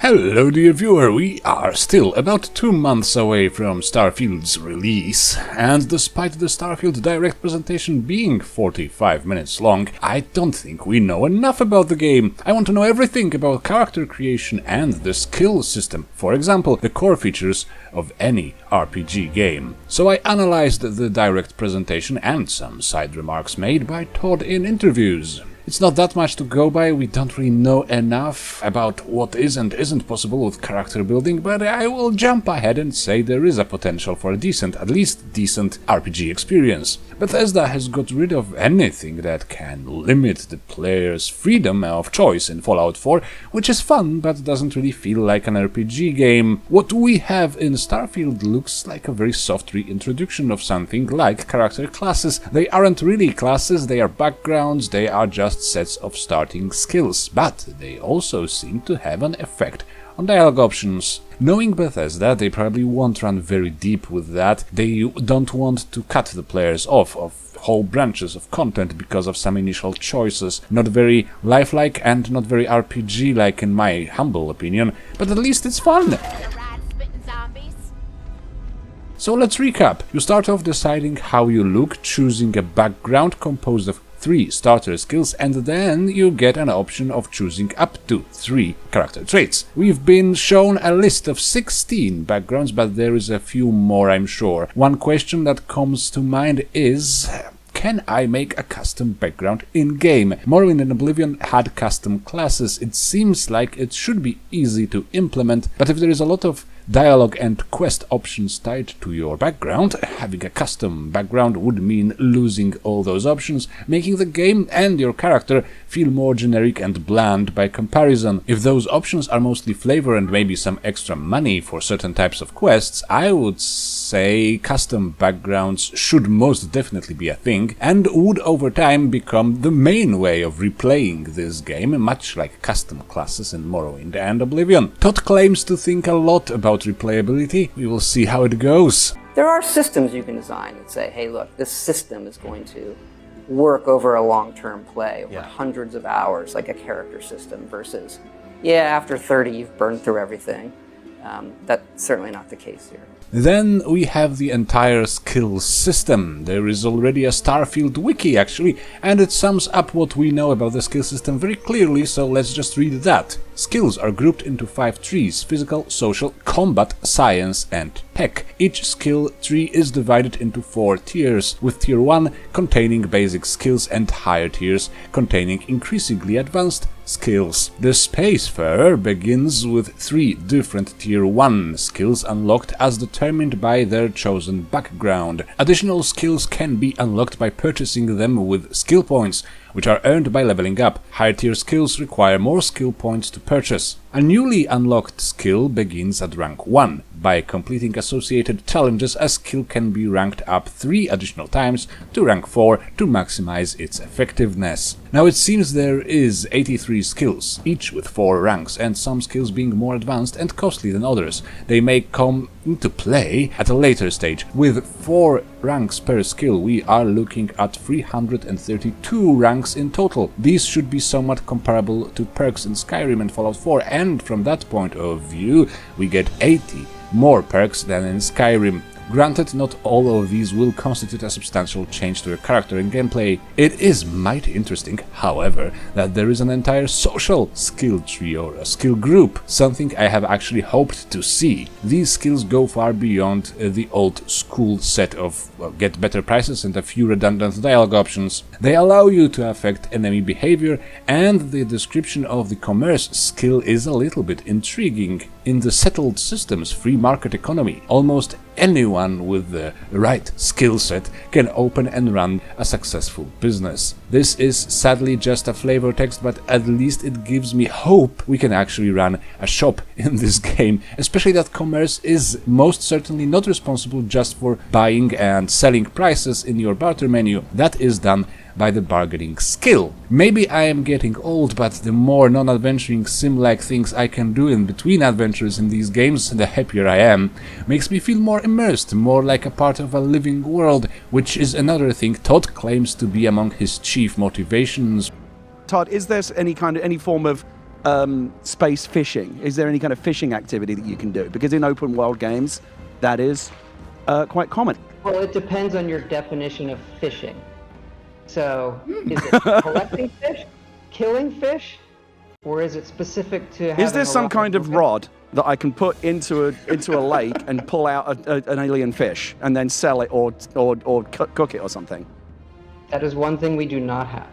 Hello dear viewer, we are still about 2 months away from Starfield's release, and despite the Starfield Direct presentation being 45 minutes long, I don't think we know enough about the game. I want to know everything about character creation and the skill system, for example, the core features of any RPG game. So I analyzed the Direct presentation and some side remarks made by Todd in interviews. It's not that much to go by, we don't really know enough about what is and isn't possible with character building, but I will jump ahead and say there is a potential for a decent, at least decent, RPG experience. Bethesda has got rid of anything that can limit the player's freedom of choice in Fallout 4, which is fun, but doesn't really feel like an RPG game. What we have in Starfield looks like a very soft reintroduction of something like character classes. They aren't really classes, they are backgrounds, they are just sets of starting skills, but they also seem to have an effect on dialogue options. Knowing Bethesda, they probably won't run very deep with that. They don't want to cut the players off of whole branches of content because of some initial choices. Not very lifelike and not very RPG-like in my humble opinion, but at least it's fun. So let's recap. You start off deciding how you look, choosing a background composed of 3 starter skills, and then you get an option of choosing up to 3 character traits. We've been shown a list of 16 backgrounds, but there is a few more, I'm sure. One question that comes to mind is: can I make a custom background in-game? Morrowind and Oblivion had custom classes. It seems like it should be easy to implement, but if there is a lot of dialogue and quest options tied to your background, having a custom background would mean losing all those options, making the game and your character feel more generic and bland by comparison. If those options are mostly flavor and maybe some extra money for certain types of quests, I would say custom backgrounds should most definitely be a thing, and would over time become the main way of replaying this game, much like custom classes in Morrowind and Oblivion. Todd claims to think a lot about replayability. We will see how it goes. There are systems you can design and say, hey look, this system is going to work over a long-term play, over hundreds of hours, like a character system, versus, after 30 you've burned through everything. That's certainly not the case here. Then we have the entire skills system. There is already a Starfield wiki actually, and it sums up what we know about the skill system very clearly, so let's just read that. Skills are grouped into 5 trees: physical, social, combat, science, and tech. Each skill tree is divided into 4 tiers, with tier 1 containing basic skills and higher tiers containing increasingly advanced skills. The Spacefarer begins with 3 different tier 1 skills unlocked as determined by their chosen background. Additional skills can be unlocked by purchasing them with skill points, which are earned by leveling up. Higher tier skills require more skill points to purchase. A newly unlocked skill begins at rank 1. By completing associated challenges, a skill can be ranked up 3 additional times to rank 4 to maximize its effectiveness. Now it seems there is 83 skills, each with 4 ranks, and some skills being more advanced and costly than others. They may come into play at a later stage. With 4 ranks per skill, we are looking at 332 ranks in total. These should be somewhat comparable to perks in Skyrim and Fallout 4, and from that point of view, we get 80 more perks than in Skyrim. Granted, not all of these will constitute a substantial change to your character and gameplay. It is mighty interesting, however, that there is an entire social skill tree or a skill group, something I have actually hoped to see. These skills go far beyond the old school set of get better prices and a few redundant dialogue options. They allow you to affect enemy behavior, and the description of the commerce skill is a little bit intriguing. In the settled systems free market economy, almost anyone with the right skill set can open and run a successful business. This is sadly just a flavor text, but at least it gives me hope we can actually run a shop in this game, especially that commerce is most certainly not responsible just for buying and selling prices in your barter menu. That is done by the bargaining skill. Maybe I am getting old, but the more non-adventuring sim-like things I can do in between adventures in these games, the happier I am. Makes me feel more immersed, more like a part of a living world, which is another thing Todd claims to be among his chief motivations. Todd, is there any form of space fishing? Is there any kind of fishing activity that you can do? Because in open world games, that is quite common. Well, it depends on your definition of fishing. So, is it collecting fish, killing fish, or is it specific to having Is there some kind of rod that I can put into a lake and pull out an alien fish and then sell it or cook it or something? That is one thing we do not have.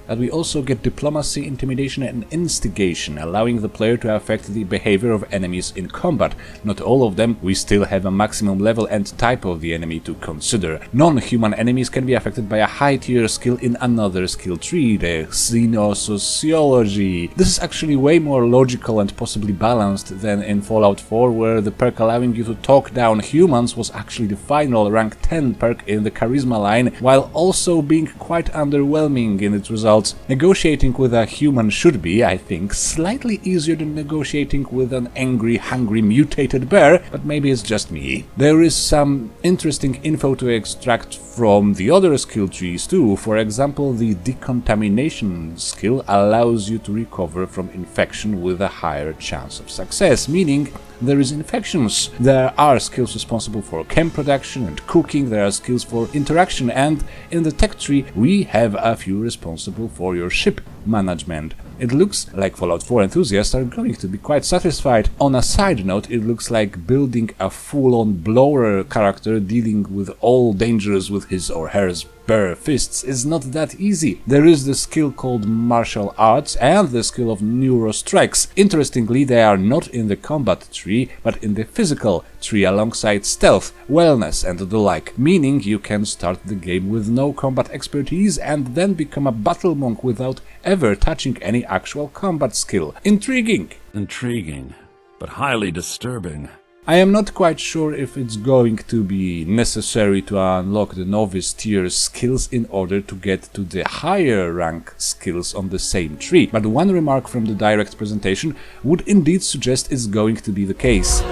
But we also get diplomacy, intimidation and instigation, allowing the player to affect the behavior of enemies in combat. Not all of them, we still have a maximum level and type of the enemy to consider. Non-human enemies can be affected by a high-tier skill in another skill tree, the Xenosociology. This is actually way more logical and possibly balanced than in Fallout 4, where the perk allowing you to talk down humans was actually the final rank 10 perk in the Charisma line, while also being quite underwhelming in its results. Negotiating with a human should be, I think, slightly easier than negotiating with an angry, hungry, mutated bear, but maybe it's just me. There is some interesting info to extract from the other skill trees too. For example, the decontamination skill allows you to recover from infection with a higher chance of success, meaning there is infections. There are skills responsible for chem production and cooking, there are skills for interaction, and in the tech tree we have a few responsible for your ship management. It looks like Fallout 4 enthusiasts are going to be quite satisfied. On a side note, it looks like building a full-on blower character dealing with all dangers with his or her bare fists is not that easy. There is the skill called martial arts and the skill of neurostrikes. Interestingly, they are not in the combat tree, but in the physical tree alongside stealth, wellness and the like, meaning you can start the game with no combat expertise and then become a battle monk without ever touching any actual combat skill. Intriguing! Intriguing, but highly disturbing. I am not quite sure if it's going to be necessary to unlock the novice tier skills in order to get to the higher rank skills on the same tree, but one remark from the direct presentation would indeed suggest it's going to be the case.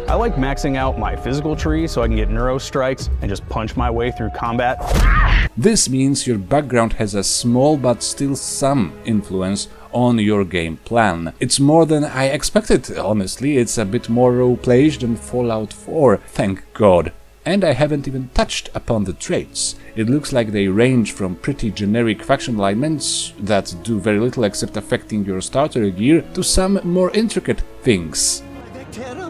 I like maxing out my physical tree so I can get neuro strikes and just punch my way through combat. This means your background has a small but still some influence on your game plan. It's more than I expected, honestly. It's a bit more role-played than Fallout 4, thank God. And I haven't even touched upon the traits. It looks like they range from pretty generic faction alignments that do very little except affecting your starter gear to some more intricate things.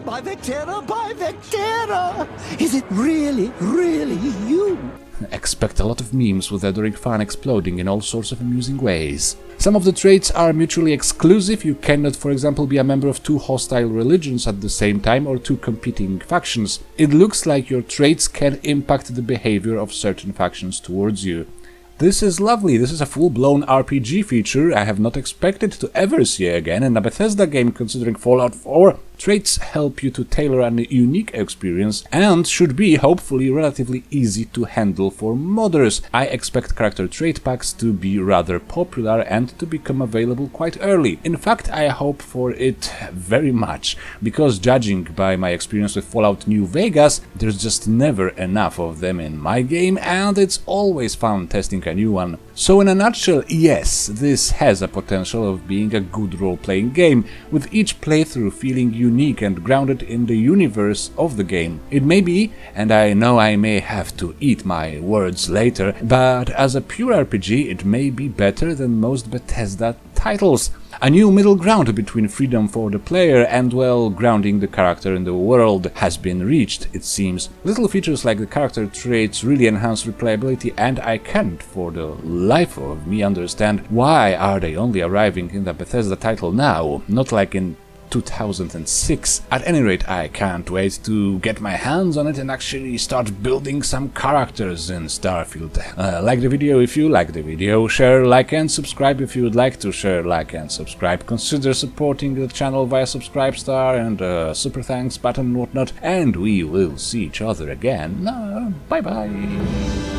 By Vectera, by Vectera! Is it really, really you? Expect a lot of memes with adoring fan exploding in all sorts of amusing ways. Some of the traits are mutually exclusive. You cannot, for example, be a member of two hostile religions at the same time or two competing factions. It looks like your traits can impact the behavior of certain factions towards you. This is lovely, this is a full-blown RPG feature I have not expected to ever see again in a Bethesda game considering Fallout 4. Traits help you to tailor a unique experience and should be, hopefully, relatively easy to handle for modders. I expect character trait packs to be rather popular and to become available quite early. In fact, I hope for it very much, because judging by my experience with Fallout New Vegas, there's just never enough of them in my game and it's always fun testing a new one. So in a nutshell, yes, this has a potential of being a good role-playing game, with each playthrough feeling unique and grounded in the universe of the game. It may be, and I know I may have to eat my words later, but as a pure RPG it may be better than most Bethesda titles. A new middle ground between freedom for the player and, well, grounding the character in the world has been reached, it seems. Little features like the character traits really enhance replayability, and I can't for the life of me understand why are they only arriving in the Bethesda title now, not like in 2006. At any rate, I can't wait to get my hands on it and actually start building some characters in Starfield. Like the video if you like the video, share, like and subscribe if you would like to share, like and subscribe. Consider supporting the channel via Subscribestar and super thanks button and whatnot, and we will see each other again. Bye bye!